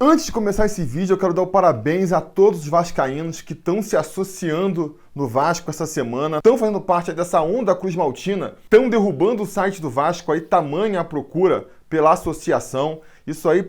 Antes de começar esse vídeo, eu quero dar o parabéns a todos os vascaínos que estão se associando no Vasco essa semana, estão fazendo parte dessa onda Cruz Maltina, estão derrubando o site do Vasco, aí tamanha a procura pela associação. Isso aí,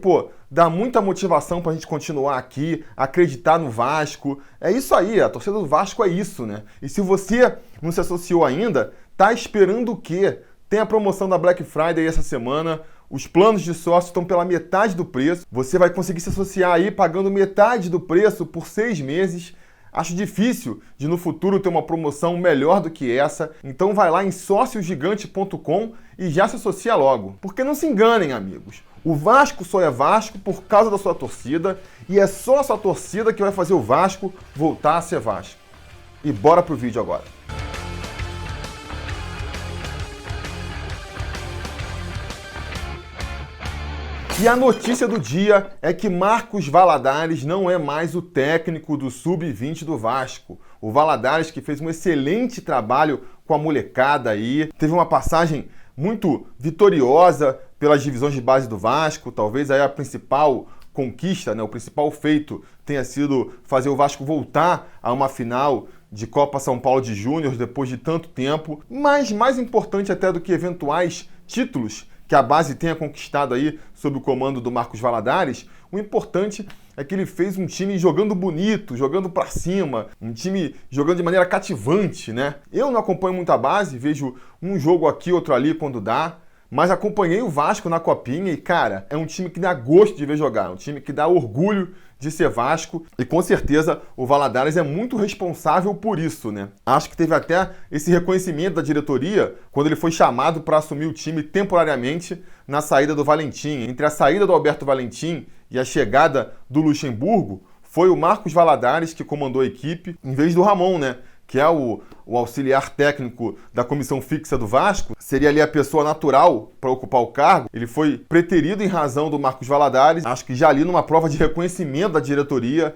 dá muita motivação pra gente continuar aqui, acreditar no Vasco. É isso aí, a torcida do Vasco é isso, né? E se você não se associou ainda, tá esperando o quê? Tem a promoção da Black Friday essa semana. Os planos de sócio estão pela metade do preço. Você vai conseguir se associar aí pagando metade do preço por 6 meses. Acho difícil de no futuro ter uma promoção melhor do que essa. Então vai lá em sociogigante.com e já se associa logo. Porque não se enganem, amigos. O Vasco só é Vasco por causa da sua torcida. E é só a sua torcida que vai fazer o Vasco voltar a ser Vasco. E bora pro vídeo agora. E a notícia do dia é que Marcos Valadares não é mais o técnico do Sub-20 do Vasco. O Valadares, que fez um excelente trabalho com a molecada aí, teve uma passagem muito vitoriosa pelas divisões de base do Vasco, talvez aí a principal conquista, o principal feito tenha sido fazer o Vasco voltar a uma final de Copa São Paulo de Júnior depois de tanto tempo, mas mais importante até do que eventuais títulos que a base tenha conquistado aí sob o comando do Marcos Valadares, o importante é que ele fez um time jogando bonito, jogando pra cima, um time jogando de maneira cativante, né? Eu não acompanho muito a base, vejo um jogo aqui, outro ali quando dá, mas acompanhei o Vasco na Copinha e, cara, é um time que dá gosto de ver jogar, um time que dá orgulho de ser Vasco e com certeza o Valadares é muito responsável por isso, né? Acho que teve até esse reconhecimento da diretoria quando ele foi chamado para assumir o time temporariamente na saída do Valentim. Entre a saída do Alberto Valentim e a chegada do Luxemburgo, foi o Marcos Valadares que comandou a equipe, em vez do Ramon, né? Que é o auxiliar técnico da comissão fixa do Vasco, seria ali a pessoa natural para ocupar o cargo. Ele foi preterido em razão do Marcos Valadares, acho que já ali numa prova de reconhecimento da diretoria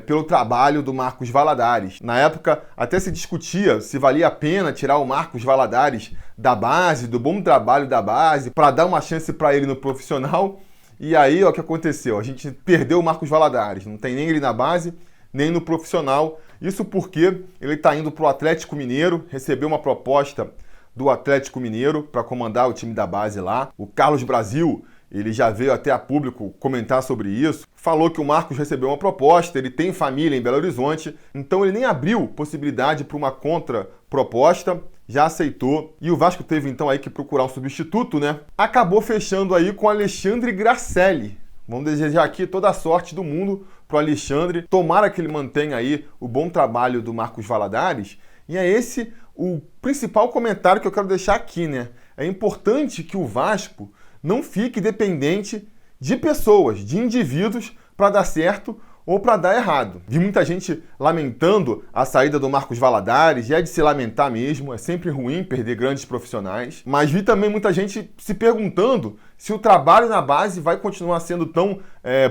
pelo trabalho do Marcos Valadares. Na época, até se discutia se valia a pena tirar o Marcos Valadares da base, do bom trabalho da base, para dar uma chance para ele no profissional. E aí, o que aconteceu? A gente perdeu o Marcos Valadares, não tem nem ele na base, nem no profissional. Isso porque ele está indo para o Atlético Mineiro, recebeu uma proposta do Atlético Mineiro para comandar o time da base lá. O Carlos Brasil, ele já veio até a público comentar sobre isso, falou que o Marcos recebeu uma proposta, ele tem família em Belo Horizonte, então ele nem abriu possibilidade para uma contraproposta, já aceitou. E o Vasco teve então aí que procurar um substituto, né? Acabou fechando aí com Alexandre Gracelli. Vamos desejar aqui toda a sorte do mundo para o Alexandre. Tomara que ele mantenha aí o bom trabalho do Marcos Valadares. E é esse o principal comentário que eu quero deixar aqui, né? É importante que o Vasco não fique dependente de pessoas, de indivíduos, para dar certo ou para dar errado. Vi muita gente lamentando a saída do Marcos Valadares, e é de se lamentar mesmo, é sempre ruim perder grandes profissionais, mas vi também muita gente se perguntando se o trabalho na base vai continuar sendo tão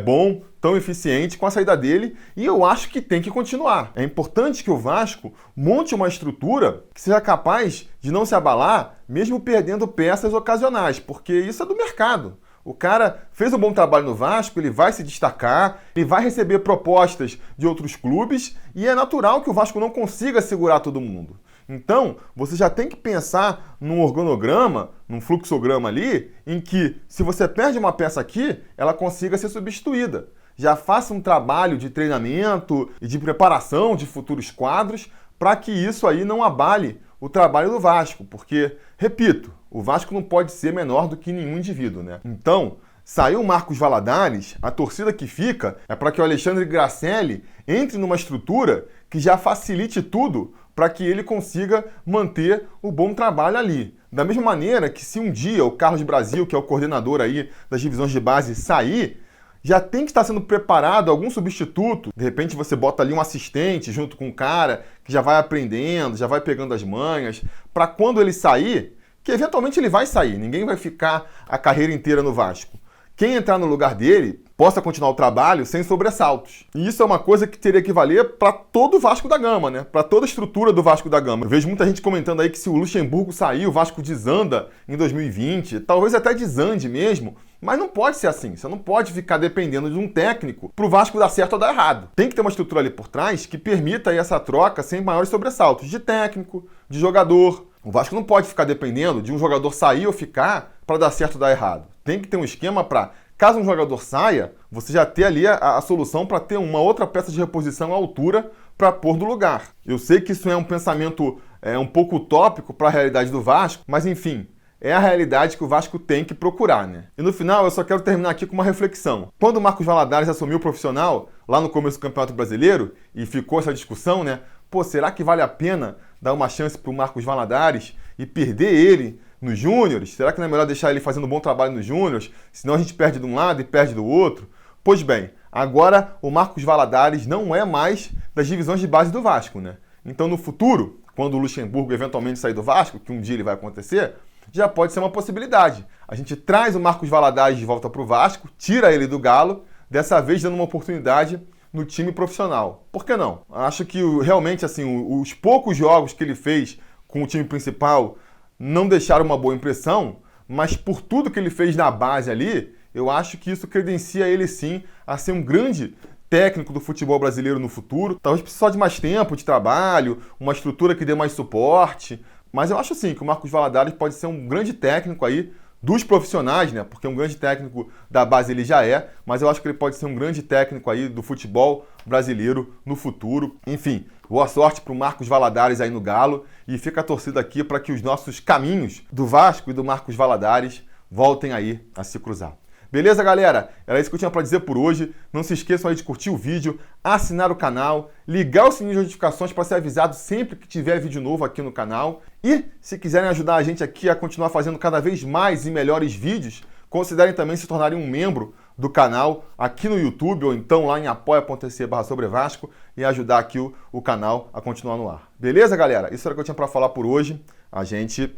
bom, tão eficiente com a saída dele, e eu acho que tem que continuar. É importante que o Vasco monte uma estrutura que seja capaz de não se abalar, mesmo perdendo peças ocasionais, porque isso é do mercado. O cara fez um bom trabalho no Vasco, ele vai se destacar, ele vai receber propostas de outros clubes e é natural que o Vasco não consiga segurar todo mundo. Então, você já tem que pensar num organograma, num fluxograma ali, em que se você perde uma peça aqui, ela consiga ser substituída. Já faça um trabalho de treinamento e de preparação de futuros quadros para que isso aí não abale o trabalho do Vasco, porque, repito, o Vasco não pode ser menor do que nenhum indivíduo, né? Então, saiu o Marcos Valadares, a torcida que fica é para que o Alexandre Gracelli entre numa estrutura que já facilite tudo para que ele consiga manter o bom trabalho ali. Da mesma maneira que se um dia o Carlos Brasil, que é o coordenador aí das divisões de base, sair, já tem que estar sendo preparado algum substituto. De repente você bota ali um assistente junto com um cara que já vai aprendendo, já vai pegando as manhas, para quando ele sair, que eventualmente ele vai sair, ninguém vai ficar a carreira inteira no Vasco, quem entrar no lugar dele possa continuar o trabalho sem sobressaltos. E isso é uma coisa que teria que valer para todo o Vasco da Gama, né? Para toda a estrutura do Vasco da Gama. Eu vejo muita gente comentando aí que se o Luxemburgo sair, o Vasco desanda em 2020, talvez até desande mesmo, mas não pode ser assim. Você não pode ficar dependendo de um técnico para o Vasco dar certo ou dar errado. Tem que ter uma estrutura ali por trás que permita aí essa troca sem maiores sobressaltos de técnico, de jogador. O Vasco não pode ficar dependendo de um jogador sair ou ficar para dar certo ou dar errado. Tem que ter um esquema para, caso um jogador saia, você já ter ali a solução para ter uma outra peça de reposição à altura para pôr no lugar. Eu sei que isso é um pensamento um pouco utópico para a realidade do Vasco, mas enfim, é a realidade que o Vasco tem que procurar, né? E no final, eu só quero terminar aqui com uma reflexão. Quando o Marcos Valadares assumiu o profissional, lá no começo do Campeonato Brasileiro, e ficou essa discussão, né? Pô, será que vale a pena dar uma chance para o Marcos Valadares e perder ele nos júniores? Será que não é melhor deixar ele fazendo um bom trabalho nos júniores? Senão a gente perde de um lado e perde do outro? Pois bem, agora o Marcos Valadares não é mais das divisões de base do Vasco, né? Então no futuro, quando o Luxemburgo eventualmente sair do Vasco, que um dia ele vai acontecer, já pode ser uma possibilidade. A gente traz o Marcos Valadares de volta para o Vasco, tira ele do Galo, dessa vez dando uma oportunidade no time profissional. Por que não? Acho que realmente assim, os poucos jogos que ele fez com o time principal não deixaram uma boa impressão, mas por tudo que ele fez na base ali, eu acho que isso credencia ele sim a ser um grande técnico do futebol brasileiro no futuro. Talvez precise só de mais tempo de trabalho, uma estrutura que dê mais suporte, mas eu acho sim que o Marcos Valadares pode ser um grande técnico aí dos profissionais, né? Porque um grande técnico da base ele já é, mas eu acho que ele pode ser um grande técnico aí do futebol brasileiro no futuro. Enfim, boa sorte para o Marcos Valadares aí no Galo e fica a torcida aqui para que os nossos caminhos do Vasco e do Marcos Valadares voltem aí a se cruzar. Beleza, galera? Era isso que eu tinha para dizer por hoje. Não se esqueçam aí de curtir o vídeo, assinar o canal, ligar o sininho de notificações para ser avisado sempre que tiver vídeo novo aqui no canal. E, se quiserem ajudar a gente aqui a continuar fazendo cada vez mais e melhores vídeos, considerem também se tornarem um membro do canal aqui no YouTube ou então lá em apoia.se/sobrevasco e ajudar aqui o canal a continuar no ar. Beleza, galera? Isso era o que eu tinha para falar por hoje. A gente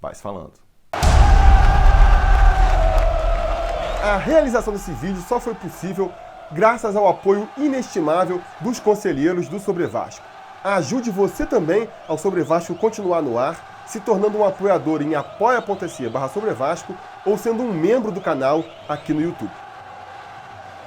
vai se falando. A realização desse vídeo só foi possível graças ao apoio inestimável dos conselheiros do Sobre Vasco. Ajude você também ao Sobre Vasco continuar no ar, se tornando um apoiador em apoia.se/sobrevasco ou sendo um membro do canal aqui no YouTube.